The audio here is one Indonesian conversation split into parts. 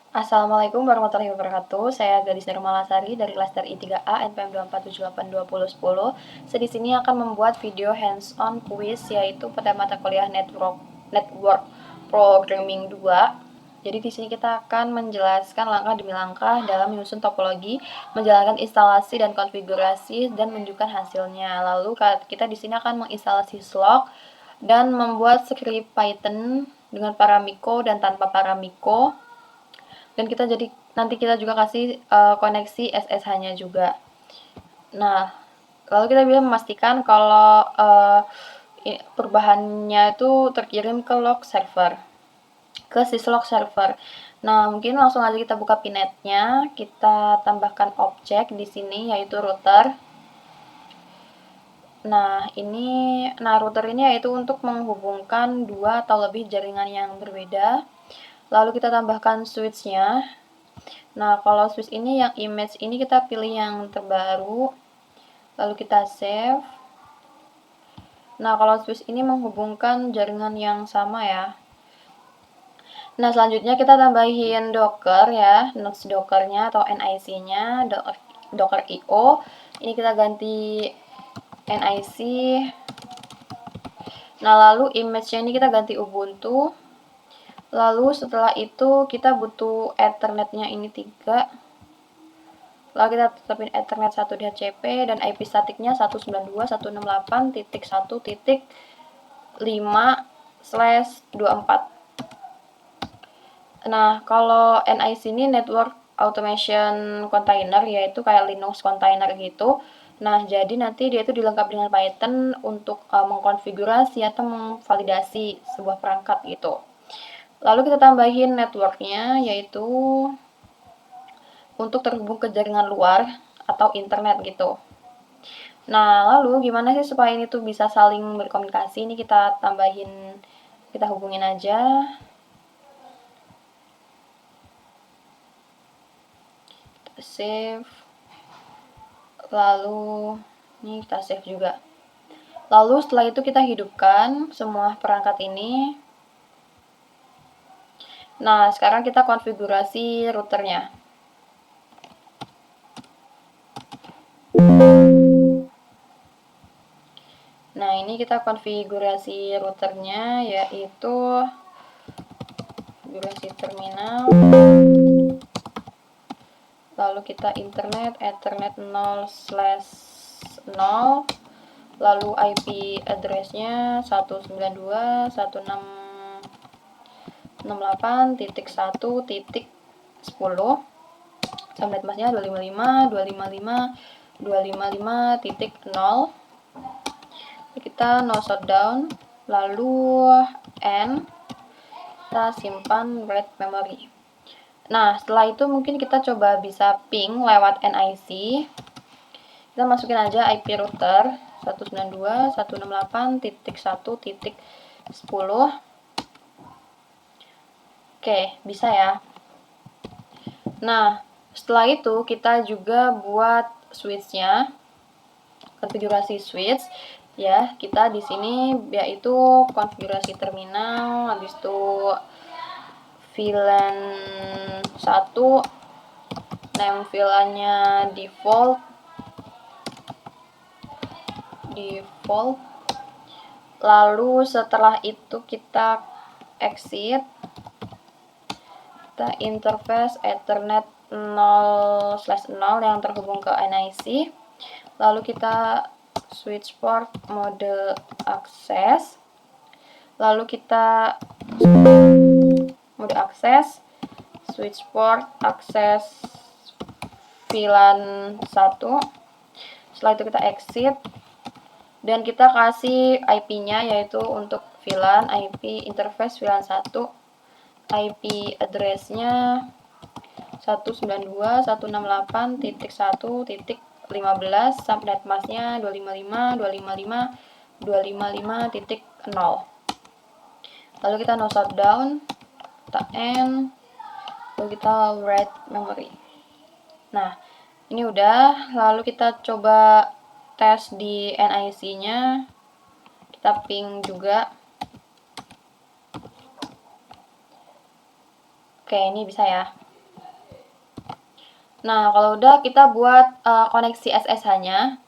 Assalamualaikum warahmatullahi wabarakatuh. Saya Gadis Nurmalasari dari Klaster I3A NPM 247822010. Saya di sini akan membuat video hands-on quiz yaitu pada mata kuliah Network Programming 2. Jadi di sini kita akan menjelaskan langkah demi langkah dalam menyusun topologi, menjalankan instalasi dan konfigurasi dan menunjukkan hasilnya. Lalu kita di sini akan menginstalasi slog dan membuat script Python dengan paramiko dan tanpa paramiko. Dan nanti kita juga kasih koneksi SSH-nya juga. Nah, lalu kita bisa memastikan kalau perubahannya itu terkirim ke log server, ke syslog server. Nah, mungkin langsung aja kita buka pinetnya, kita tambahkan objek di sini yaitu router. Nah, router ini yaitu untuk menghubungkan dua atau lebih jaringan yang berbeda. Lalu kita tambahkan switch-nya. Nah, kalau switch ini yang image ini kita pilih yang terbaru. Lalu kita save. Nah, kalau switch ini menghubungkan jaringan yang sama ya. Nah, selanjutnya kita tambahin docker ya, nodes dockernya atau NIC-nya, docker io. Ini kita ganti NIC. Nah, lalu image-nya ini kita ganti Ubuntu. Lalu setelah itu kita butuh Ethernet-nya ini 3. Lalu kita tetapin Ethernet 1 DHCP dan IP statiknya 192.168.1.5/24. Nah, kalau NIC ini Network Automation Container, yaitu kayak Linux container gitu. Nah, jadi nanti dia itu dilengkapi dengan Python untuk mengkonfigurasi atau memvalidasi sebuah perangkat gitu. Lalu kita tambahin networknya, yaitu untuk terhubung ke jaringan luar atau internet gitu. Nah, lalu gimana sih supaya ini tuh bisa saling berkomunikasi? Ini kita hubungin aja. Kita save. Lalu ini kita save juga. Lalu setelah itu kita hidupkan semua perangkat ini. Nah, sekarang kita konfigurasi routernya. Nah, ini kita konfigurasi routernya, yaitu konfigurasi terminal. Lalu kita internet, Ethernet 0/0. Lalu IP address-nya 192.168.1.10. Subnet mask-nya 255.255.255.0. Kita no shutdown, lalu N, kita simpan read memory. Nah, setelah itu mungkin kita coba bisa ping lewat NIC. Kita masukin aja IP router 192.168.1.10. Oke, bisa ya. Nah, setelah itu kita juga buat switch-nya, konfigurasi switch ya. Kita di sini yaitu konfigurasi terminal, habis itu VLAN 1, name VLAN-nya default. Lalu setelah itu kita exit, kita interface Ethernet 0/0 yang terhubung ke NIC. Lalu kita switch port mode akses. Lalu kita mode akses, switch port akses VLAN 1. Setelah itu kita exit dan kita kasih IP-nya, yaitu untuk VLAN IP interface VLAN 1, IP address-nya 192.168.1.15, subnet mask-nya 255.255.255.0. Lalu kita no shutdown, kita end, lalu kita write memory. Nah, ini udah. Lalu kita coba tes di NIC-nya, kita ping juga. Oke, ini bisa ya. Nah, kalau udah kita buat koneksi SSH-nya.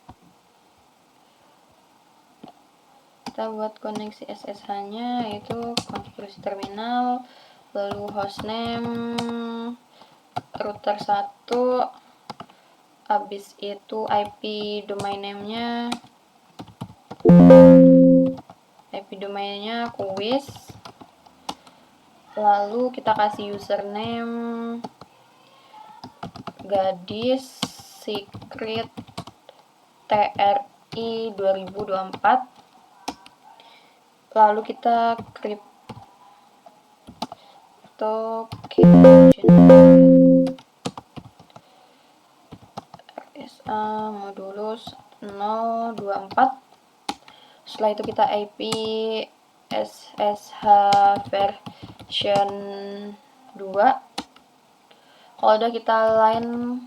Kita buat koneksi SSH-nya yaitu konfigurasi terminal, lalu hostname, router 1, habis itu IP domain name-nya, quiz, lalu kita kasih username gadis secret TRI 2024, lalu kita RSA modulus 024. Setelah itu kita IP SSH version 2. Kalau udah kita line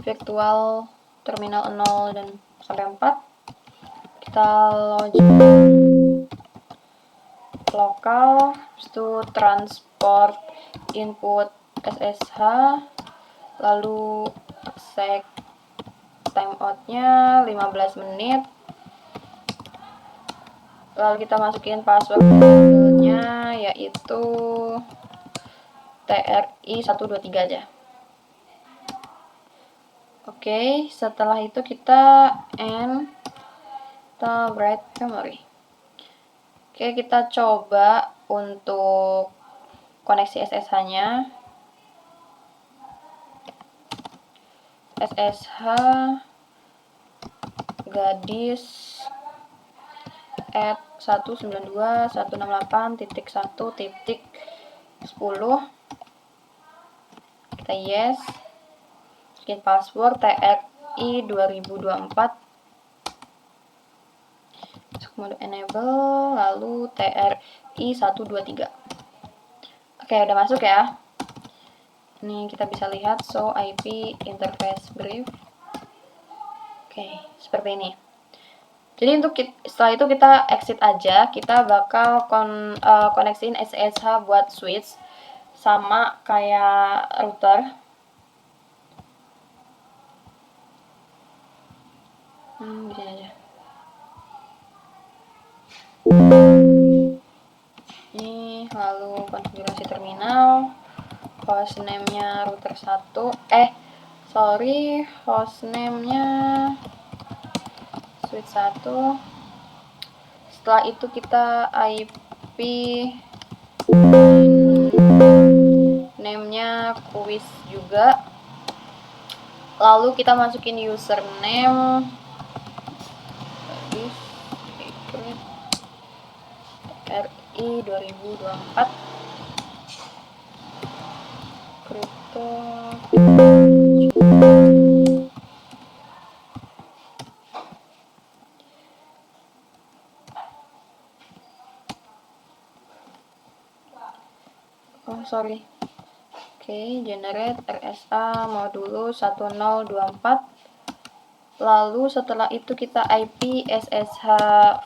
virtual terminal 0 dan sampai 4. Kita login lokal, itu transport input SSH, lalu set timeoutnya 15 menit, lalu kita masukin passwordnya yaitu TRI 123 aja. Oke, setelah itu kita write memory. Oke, kita coba untuk koneksi SSH-nya. SSH gadis at 192.168.1.10. Kita yes. Masukin password TRI 2024. Masuk mode enable, lalu TRI 123. Oke, udah masuk ya. Ini kita bisa lihat show IP interface brief. Oke, seperti ini. Jadi setelah itu kita exit aja. Kita bakal koneksiin SSH buat switch sama kayak router. Bisa aja. Ini lalu konfigurasi terminal, hostname-nya router 1, hostname-nya switch 1. Setelah itu kita IP name-nya quiz juga. Lalu kita masukin username RI 2024 crypto. Generate RSA modulus 1024. Lalu setelah itu kita IP SSH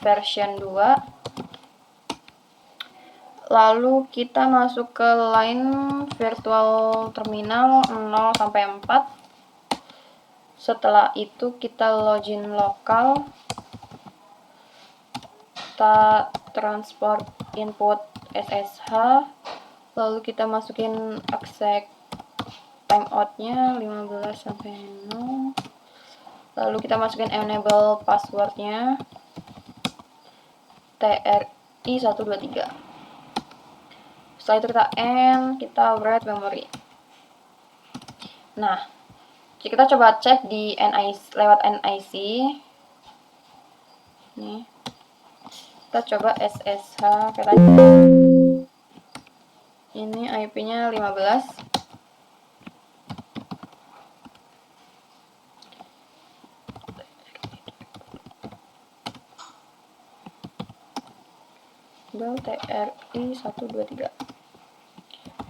version 2. Lalu kita masuk ke line virtual terminal 0 sampai 4. Setelah itu kita login lokal. Kita transport input SSH. Lalu kita masukin exec timeoutnya 15 sampai 0. Lalu kita masukin enable passwordnya TRI 123. Setelah itu kita write memory. Nah, kita coba cek di lewat NIC. Nih, kita coba SSH kayak tadi. Ini IP-nya 15. TRI 123.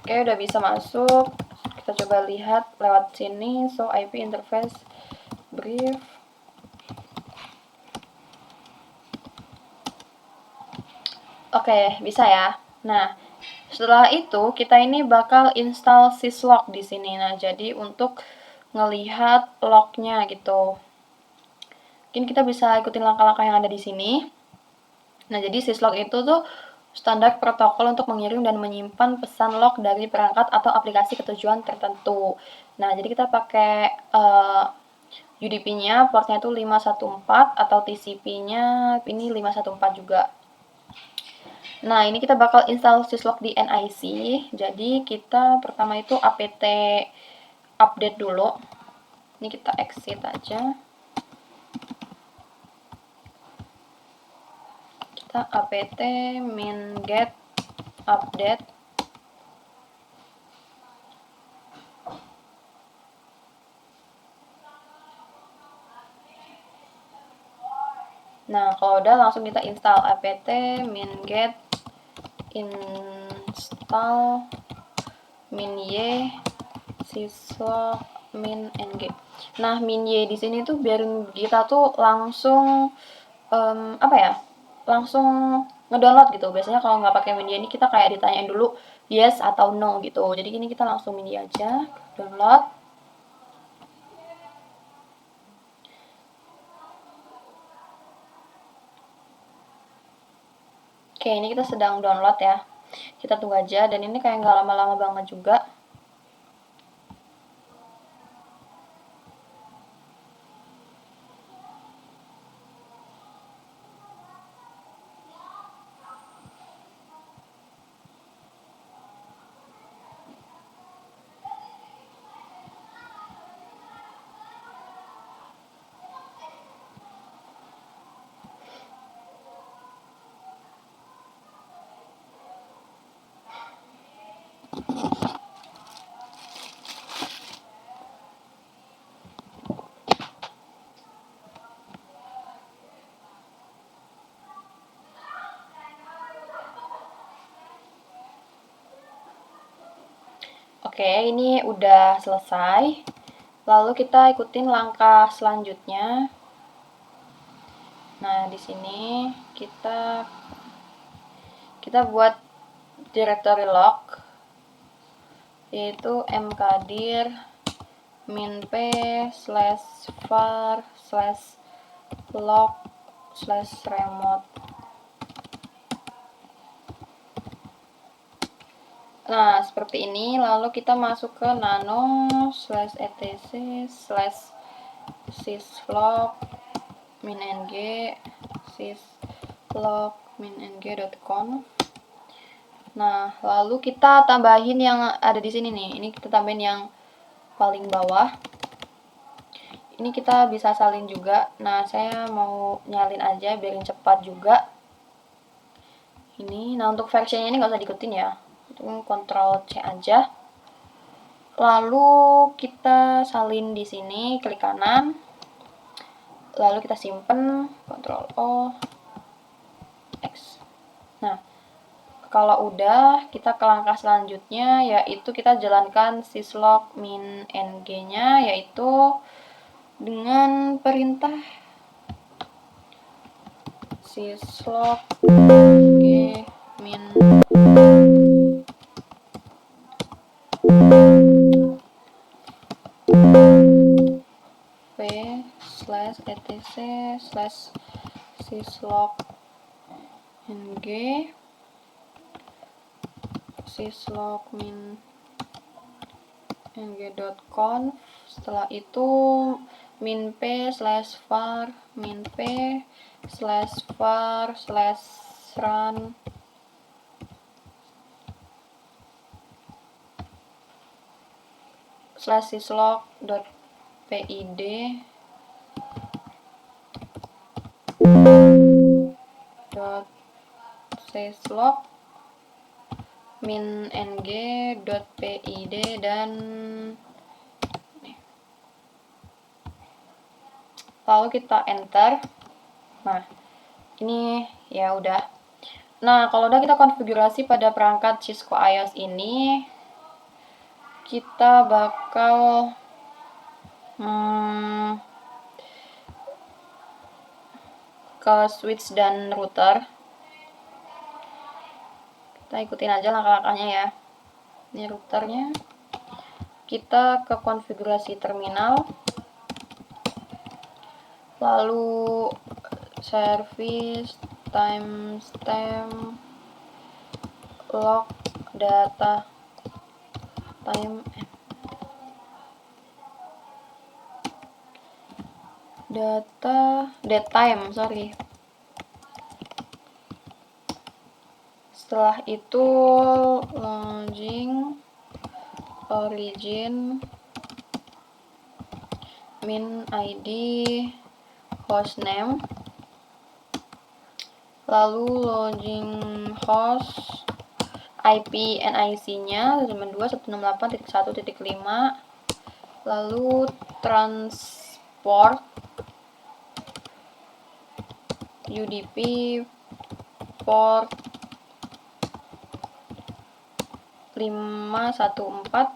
Oke, udah bisa masuk. Kita coba lihat lewat sini, show IP interface brief. Oke, bisa ya. Nah, setelah itu kita ini bakal install syslog di sini. Nah, jadi untuk ngelihat lognya gitu. Mungkin kita bisa ikutin langkah-langkah yang ada di sini. Nah, jadi syslog itu tuh standar protokol untuk mengirim dan menyimpan pesan log dari perangkat atau aplikasi ke tujuan tertentu. Nah, jadi kita pakai UDP-nya, portnya itu 514 atau TCP-nya ini 514 juga. Nah, ini kita bakal install syslog di NIC. Jadi kita pertama itu apt update dulu. Ini kita exit aja. Kita apt min-get update. Nah, kalau udah langsung kita install apt min-get install min-y syslog min-ng. Nah, min-y di sini tuh biar kita tuh langsung langsung ngedownload gitu. Biasanya kalau nggak pakai min-y ini kita kayak ditanyain dulu yes atau no gitu. Jadi ini kita langsung min-y aja, download. Oke, ini kita sedang download ya. Kita tunggu aja, dan ini kayak nggak lama-lama banget juga. Oke, ini udah selesai. Lalu kita ikutin langkah selanjutnya. Nah, di sini kita buat directory log, yaitu mkdir min-p /var /log /remote. Nah, seperti ini. Lalu kita masuk ke nano /etc /syslog min-ng syslog min-ng.conf. Nah, lalu kita tambahin yang ada di sini nih. Ini kita tambahin yang paling bawah. Ini kita bisa salin juga. Nah, saya mau nyalin aja biarin cepat juga. Ini, nah untuk versionnya ini nggak usah diikutin ya. Itu Ctrl C aja. Lalu kita salin di sini, klik kanan. Lalu kita simpen, Ctrl O, X. Nah, kalau udah, kita ke langkah selanjutnya, yaitu kita jalankan syslog min-ng-nya, yaitu dengan perintah syslog g min p /etc /syslog ng syslog min-ng.conf. Setelah itu min-p /var min-p /var /run /syslog.pid .syslog min-ng.pid dan lalu kita enter. Nah, ini ya udah. Nah, kalau udah kita konfigurasi pada perangkat Cisco iOS ini, kita bakal ke switch dan router. Kita ikutin aja langkah-langkahnya ya. Ini routernya. kita ke konfigurasi terminal, lalu service timestamp log data time datetime, setelah itu login origin min ID hostname, lalu login host IP NIC-nya 192.168.1.5, lalu transport UDP port 514.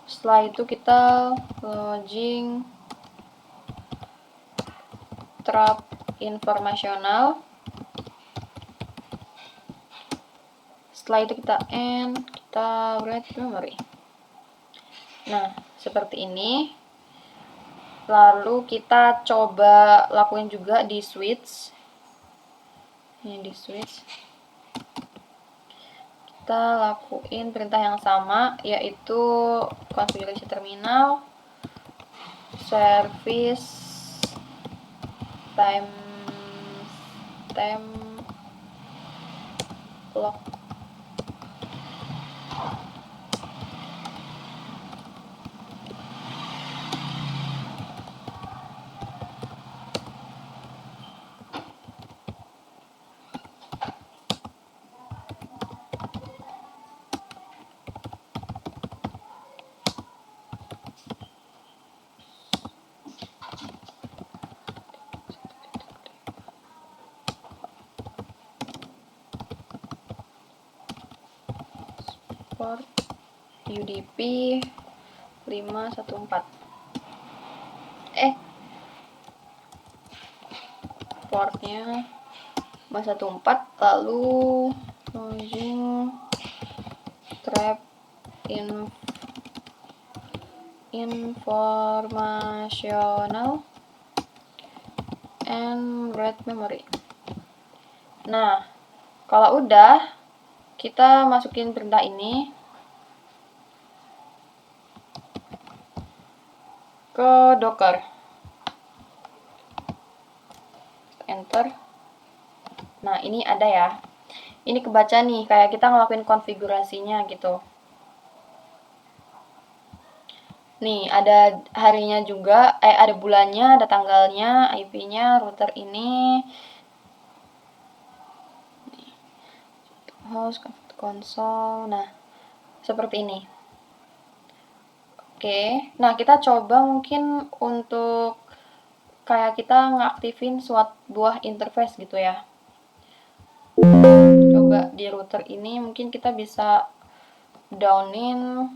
Setelah itu kita login trap informasional. Setelah itu kita end, kita write memory. Nah, seperti ini. Lalu kita coba lakuin juga di switch. Ini di switch. Kita lakuin perintah yang sama, yaitu konfigurasi terminal, service timestamp log port UDP 514. Portnya 514, lalu login trap informational and write memory. Nah, kalau udah, kita masukin perintah ini ke Docker. Enter. Nah, ini ada ya. Ini kebaca nih, kayak kita ngelakuin konfigurasinya gitu. Nih, ada harinya juga, ada bulannya, ada tanggalnya, IP-nya, router ini. Host, console. Nah, seperti ini. Oke, nah kita coba mungkin untuk kayak kita ngaktifin suatu buah interface gitu ya. Coba di router ini mungkin kita bisa downin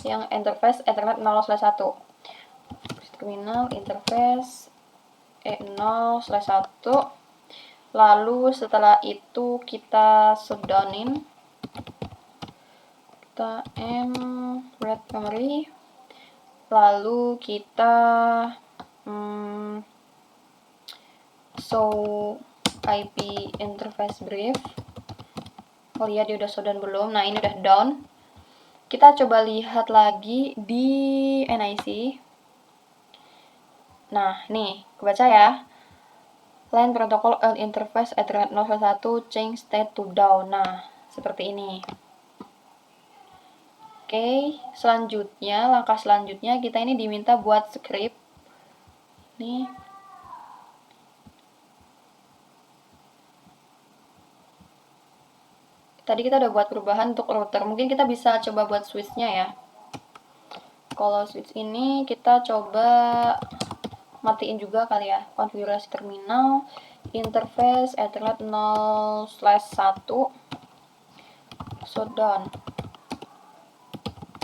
yang interface Ethernet 0/1. Terminal interface E0/1. Lalu setelah itu kita shutdownin. Kita write memory. Lalu kita show IP interface brief. Lihat dia udah shutdown belum. Nah, ini udah down. Kita coba lihat lagi di NIC. Nah, nih, kebaca ya. Line protocol interface Ethernet 0/1 change state to down. Nah, seperti ini. Oke, selanjutnya, langkah selanjutnya kita ini diminta buat script. Nih. Tadi kita udah buat perubahan untuk router. Mungkin kita bisa coba buat switch-nya ya. Kalau switch ini kita coba matiin juga kali ya. Konfigurasi terminal, interface Ethernet 0/1, shutdown,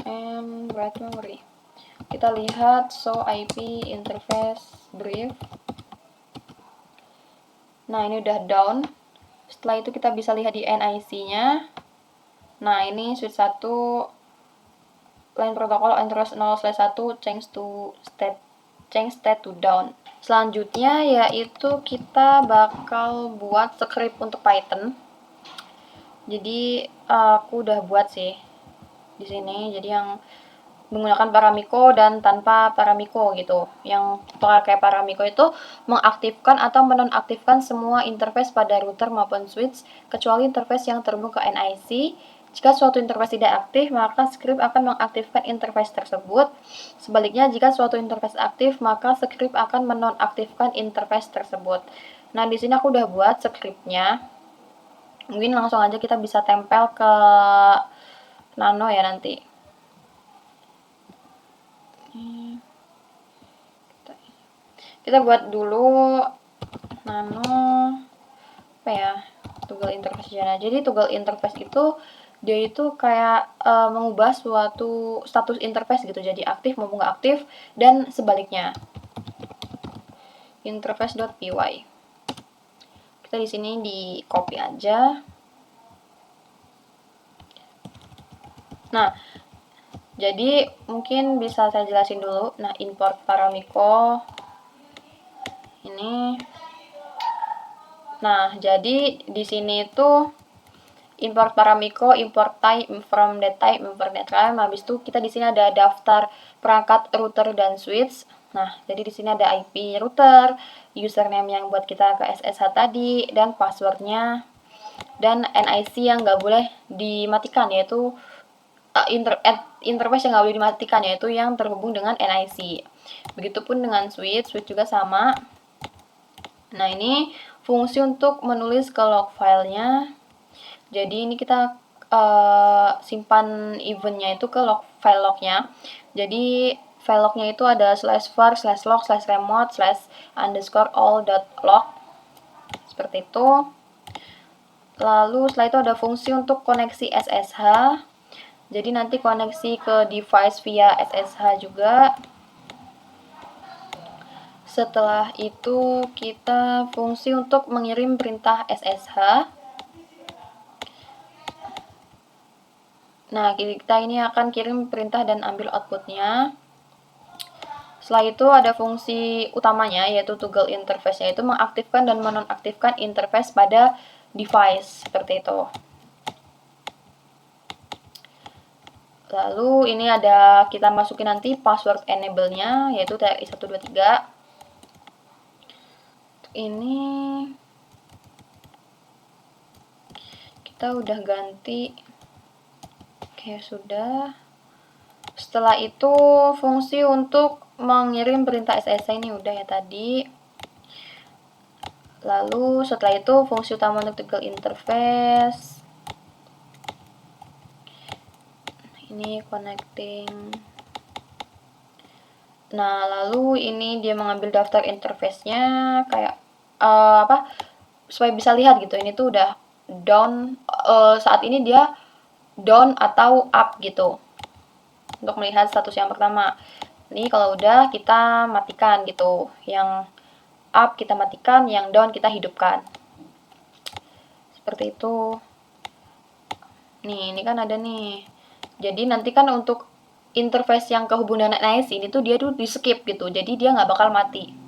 and write memory. Kita lihat show IP interface brief. Nah, ini udah down. Setelah itu kita bisa lihat di NIC-nya. Nah, ini switch 1 line protokol interest 0/1 change state to down. Selanjutnya yaitu kita bakal buat script untuk Python. Jadi aku udah buat sih di sini. Jadi yang menggunakan paramiko dan tanpa paramiko gitu. Yang pakai paramiko itu mengaktifkan atau menonaktifkan semua interface pada router maupun switch kecuali interface yang terhubung ke NIC. Jika suatu interface tidak aktif, maka script akan mengaktifkan interface tersebut. Sebaliknya, jika suatu interface aktif, maka script akan menonaktifkan interface tersebut. Nah, di sini aku udah buat scriptnya. Mungkin langsung aja kita bisa tempel ke Nano ya nanti. Kita buat dulu Nano apa ya, toggle interface aja. Jadi toggle interface itu dia itu kayak mengubah suatu status interface gitu, jadi aktif maupun nggak aktif dan sebaliknya. Interface.py. Kita di sini di copy aja. Nah, jadi mungkin bisa saya jelasin dulu. Nah, import paramiko ini. Nah, jadi di sini itu import paramiko, import type from that type, import that type. Habis itu kita di sini ada daftar perangkat router dan switch. Nah, jadi di sini ada IP router, username yang buat kita ke SSH tadi, dan passwordnya, dan NIC yang nggak boleh dimatikan, yaitu interface yang nggak boleh dimatikan, yaitu yang terhubung dengan NIC. Begitupun dengan switch juga sama. Nah, ini fungsi untuk menulis ke log filenya. Jadi ini kita simpan eventnya itu ke file lognya. Jadi file lognya itu ada /var/log/remote/_all.log seperti itu. Lalu setelah itu ada fungsi untuk koneksi SSH. Jadi nanti koneksi ke device via SSH juga. Setelah itu kita fungsi untuk mengirim perintah SSH. Nah, kita ini akan kirim perintah dan ambil outputnya. Setelah itu ada fungsi utamanya, yaitu toggle interface, yaitu mengaktifkan dan menonaktifkan interface pada device, seperti itu. Lalu ini ada kita masukin nanti password enable-nya, yaitu TRI123. Ini kita udah ganti. Oke, sudah. Setelah itu fungsi untuk mengirim perintah SSH ini udah ya tadi. Lalu setelah itu fungsi utama untuk toggle interface. Ini connecting. Nah, lalu ini dia mengambil daftar interface-nya kayak supaya bisa lihat gitu. Ini tuh udah down, saat ini dia down atau up gitu. Untuk melihat status yang pertama. Ini kalau udah kita matikan gitu. Yang up kita matikan, yang down kita hidupkan. Seperti itu. Nih, ini kan ada nih. Jadi nanti kan untuk interface yang kehubungan NIC ini tuh dia tuh di skip gitu. Jadi dia nggak bakal mati.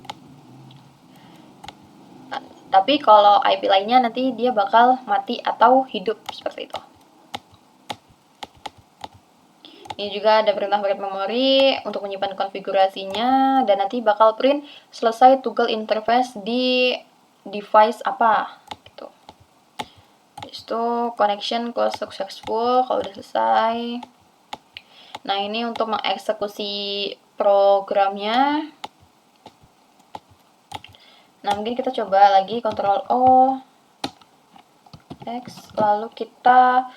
Tapi kalau IP lainnya nanti dia bakal mati atau hidup seperti itu. Ini juga ada perintah create memori untuk menyimpan konfigurasinya dan nanti bakal print selesai toggle interface di device apa gitu. Itu connection close successful kalau udah selesai. Nah, ini untuk mengeksekusi programnya. Nah, mungkin kita coba lagi Ctrl O X, lalu kita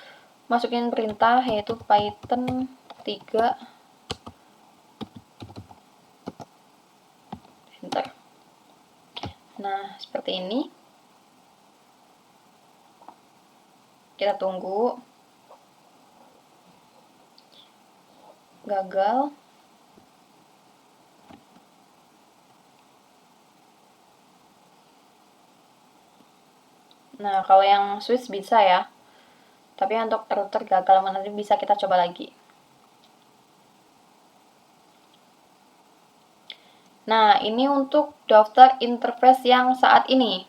masukin perintah yaitu Python 3 enter. Nah, seperti ini. Kita tunggu. Gagal. Nah, kalau yang switch bisa ya. Tapi untuk router gagal, nanti bisa kita coba lagi. Nah, ini untuk daftar interface yang saat ini.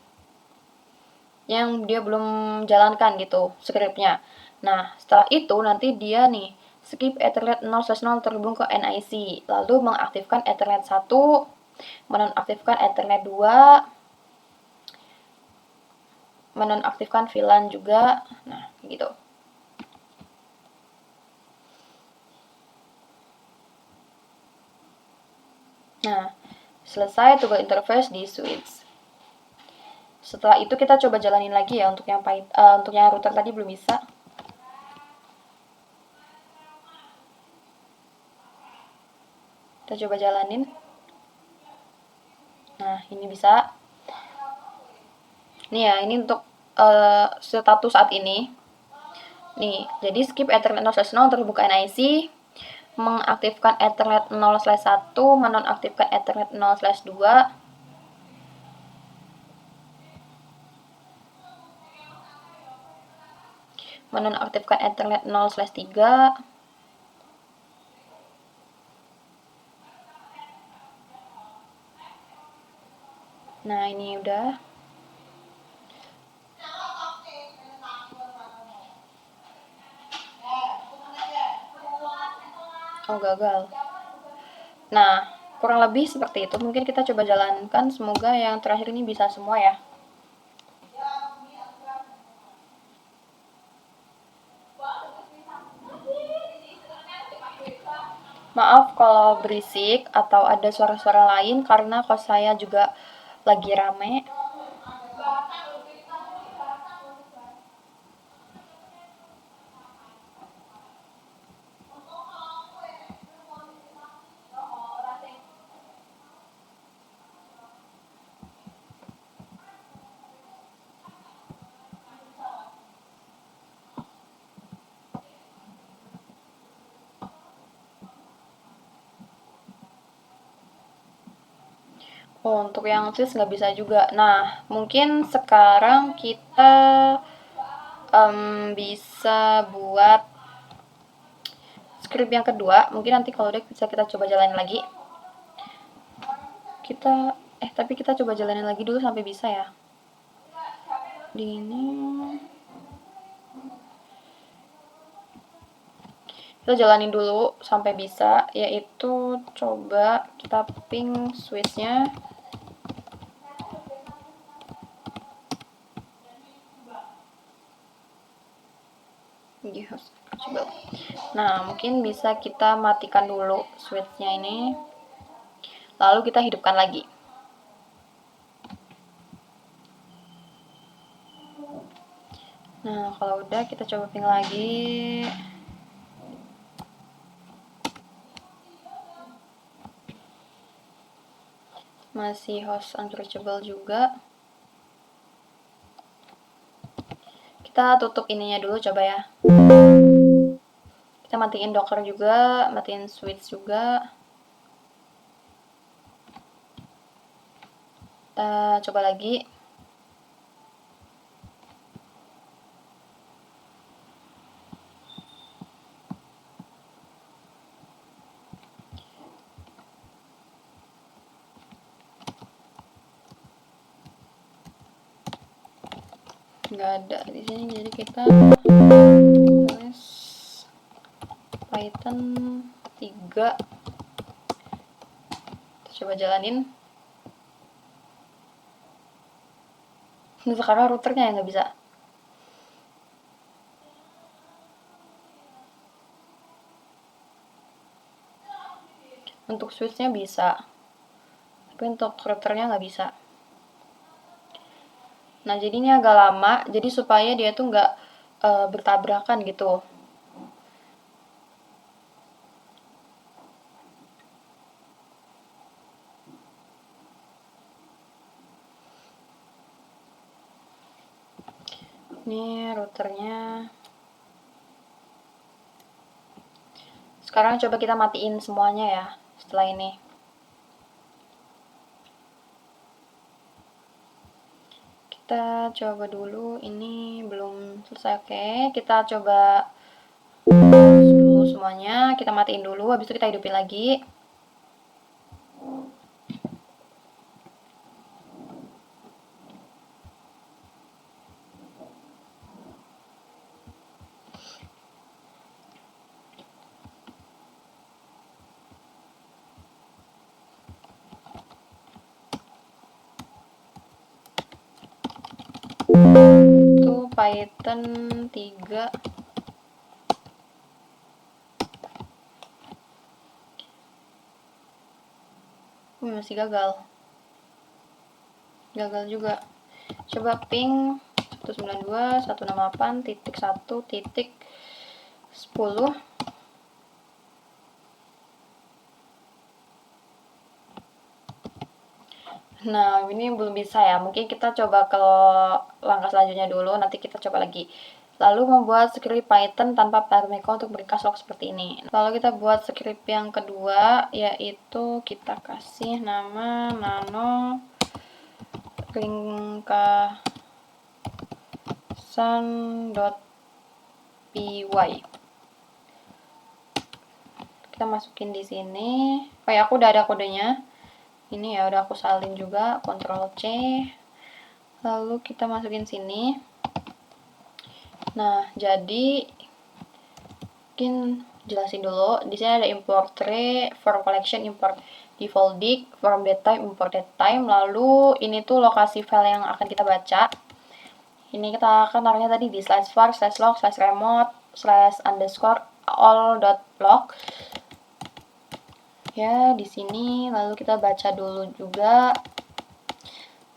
Yang dia belum jalankan gitu scriptnya. Nah, setelah itu nanti dia nih skip Ethernet 0/0 terhubung ke NIC, lalu mengaktifkan Ethernet 1, menonaktifkan Ethernet 2, menonaktifkan VLAN juga. Nah, gitu. Nah, selesai tugas interface di switch. Setelah itu kita coba jalanin lagi ya untuk yang router tadi belum bisa. Kita coba jalanin. Nah, ini bisa. Nih ya, ini untuk status saat ini. Nih, jadi skip Ethernet 0/0 terbuka NIC, mengaktifkan Ethernet 0/1, menonaktifkan Ethernet 0/2, menonaktifkan Ethernet 0/3. Nah, ini udah. Oh, gagal. Nah, kurang lebih seperti itu. Mungkin kita coba jalankan. Semoga yang terakhir ini bisa semua ya. Maaf kalau berisik atau ada suara-suara lain karena kos saya juga lagi rame. Oh, untuk yang Swiss nggak bisa juga. Nah, mungkin sekarang kita bisa buat script yang kedua. Mungkin nanti kalau udah bisa kita coba jalanin lagi. Tapi kita coba jalanin lagi dulu sampai bisa ya. Di ini kita jalanin dulu sampai bisa, yaitu coba kita ping switchnya. Coba. Nah, mungkin bisa kita matikan dulu switchnya ini, lalu kita hidupkan lagi. Nah, kalau udah kita coba ping lagi. Masih host unreachable juga. Kita tutup ininya dulu coba ya. Kita matiin Docker juga, matiin switch juga. Kita coba lagi. Nggak ada di sini, jadi kita tulis Python 3. Kita coba jalanin. Sekarang routernya yang nggak bisa. Untuk switchnya bisa, tapi untuk routernya nggak bisa. Nah, jadinya agak lama, jadi supaya dia tuh nggak bertabrakan gitu. Ini routernya. Sekarang coba kita matiin semuanya ya setelah ini. kita coba dulu, ini belum selesai. Oke, kita coba dulu semuanya, kita matiin dulu, habis itu kita hidupin lagi. Itu Python 3. Masih gagal juga. Coba ping 192.168.1.10. Nah, ini belum bisa ya. Mungkin kita coba ke langkah selanjutnya dulu, nanti kita coba lagi. Lalu membuat script Python tanpa parameter untuk meringkas log seperti ini. Lalu kita buat script yang kedua, yaitu kita kasih nama nano ringkasan.py. Kita masukin di sini. Oh ya, aku udah ada kodenya. Ini ya udah aku salin juga, Ctrl C. Lalu kita masukin sini. Nah, jadi mungkin jelasin dulu. Di sini ada import tree, form collection, import default dig, form datetime, import datetime. Lalu ini tuh lokasi file yang akan kita baca. Ini kita akan taruhnya tadi di /var, /log, /remote, /all.log. Ya, di sini lalu kita baca dulu juga.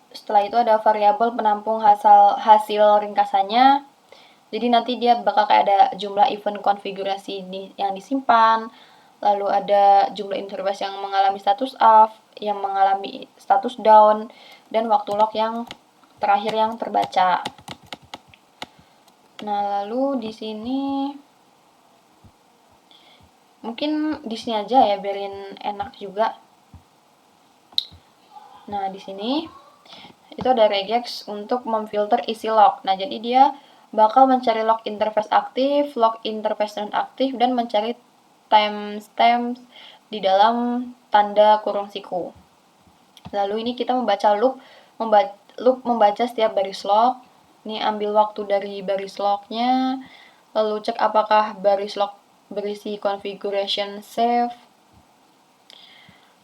Setelah itu ada variabel penampung hasil ringkasannya. Jadi nanti dia bakal kayak ada jumlah event konfigurasi yang disimpan, lalu ada jumlah interface yang mengalami status up, yang mengalami status down, dan waktu log yang terakhir yang terbaca. Nah, lalu di sini mungkin di sini aja ya, biarin enak juga. Nah, di sini itu ada regex untuk memfilter isi log. Nah, jadi dia bakal mencari log interface aktif, log interface non-aktif, dan mencari timestamp di dalam tanda kurung siku. Lalu ini kita membaca loop membaca setiap baris log. Ini ambil waktu dari baris lognya, lalu cek apakah baris log berisi configuration save,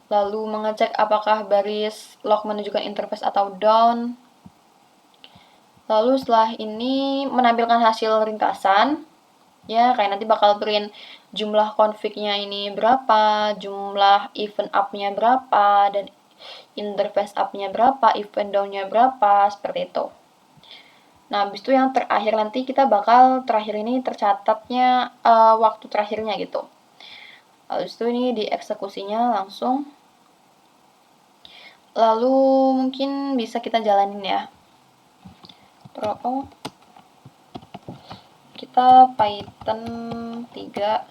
lalu mengecek apakah baris log menunjukkan interface atau down. Lalu setelah ini menampilkan hasil ringkasan, ya kayak nanti bakal print jumlah config-nya ini berapa, jumlah event up-nya berapa, dan interface up-nya berapa, event down-nya berapa, seperti itu. Nah, habis itu yang terakhir nanti kita bakal terakhir ini tercatatnya waktu terakhirnya gitu. Habis itu ini dieksekusinya langsung. Lalu mungkin bisa kita jalanin ya. Kita Python 3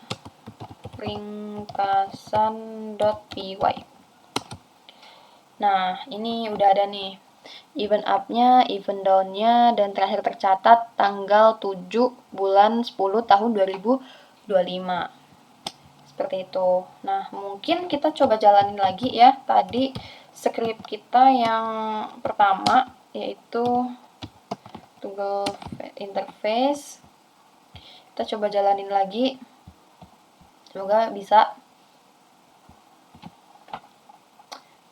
ringkasan.py. Nah, ini udah ada nih event up-nya, event down-nya, dan terakhir tercatat tanggal 7 bulan 10 tahun 2025. Seperti itu. Nah, mungkin kita coba jalanin lagi ya. Tadi script kita yang pertama, yaitu toggle interface. Kita coba jalanin lagi. Semoga bisa.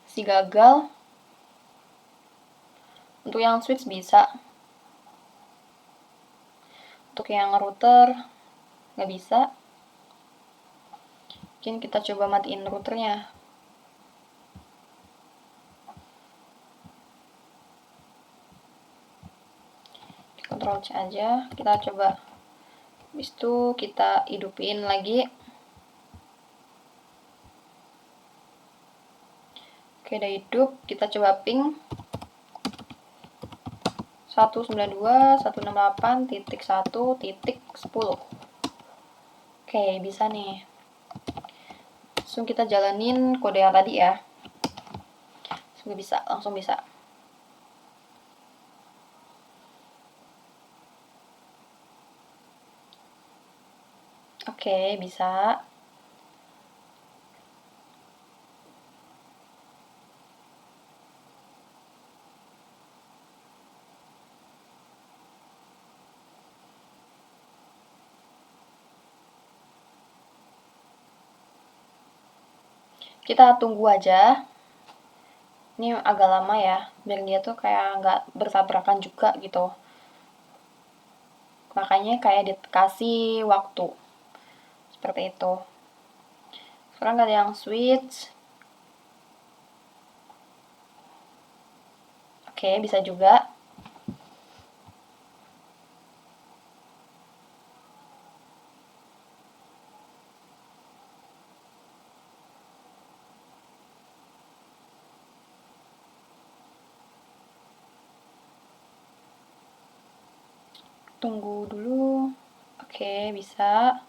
Si gagal. Untuk yang switch bisa. Untuk yang router nggak bisa. Mungkin kita coba matiin routernya. Ctrl C aja. Kita coba. Habis itu kita hidupin lagi. Oke, udah hidup. Kita coba ping 192.168.1.10. Oke, bisa nih. Langsung kita jalanin kode yang tadi ya. Langsung bisa. Oke, bisa. Kita tunggu aja. Ini agak lama ya, biar dia tuh kayak nggak bertabrakan juga gitu. Makanya kayak dikasih waktu. Seperti itu. Sekarang ada yang switch. Oke, bisa juga. Tunggu dulu. Oke, bisa.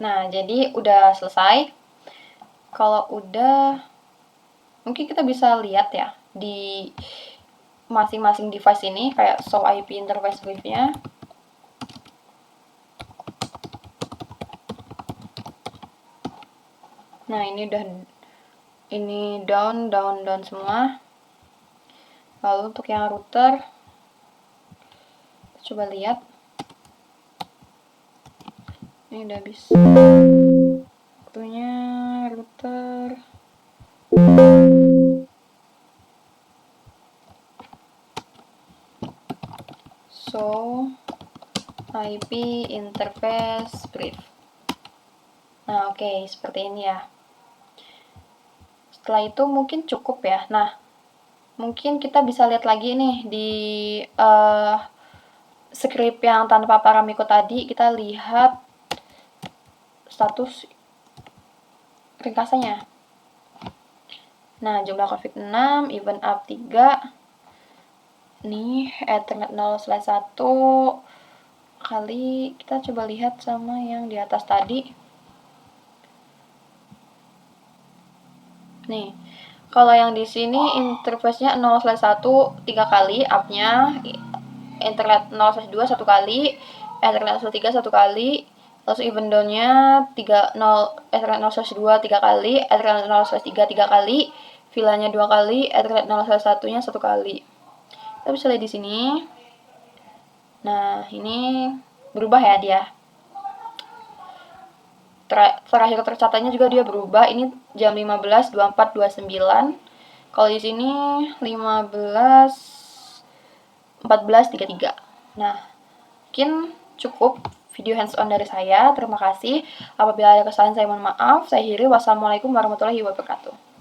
Nah, jadi udah selesai. Kalau udah, mungkin kita bisa lihat ya di masing-masing device ini kayak show IP interface briefnya. Nah, ini udah down semua. Lalu untuk yang router, coba lihat. Ini udah bisa. Waktunya router. So, IP interface brief. Nah, oke, seperti ini ya. Setelah itu mungkin cukup ya. Nah, mungkin kita bisa lihat lagi nih di script yang tanpa paramiko tadi, kita lihat status ringkasannya. Nah, jumlah config 6, event up 3, nih ethernet 0/1 kali, kita coba lihat sama yang di atas tadi. Nih, kalau yang di sini interface-nya 0/1 3 kali up-nya, ethernet 0/2 1 kali, ethernet 0/3 1 kali, terus event down-nya 0 ethernet 0/2 3 kali, ethernet 0/3 3 kali, VLAN-nya 2 kali, ethernet 0/1-nya 1 kali. Kita bisa lihat di sini. Nah, ini berubah ya dia. Terakhir tercatatnya juga dia berubah. Ini jam 15.24.29. Kalau di sini 15.14.33. Nah, mungkin cukup video hands on dari saya. Terima kasih. Apabila ada kesalahan saya mohon maaf. Saya akhiri. Wassalamualaikum warahmatullahi wabarakatuh.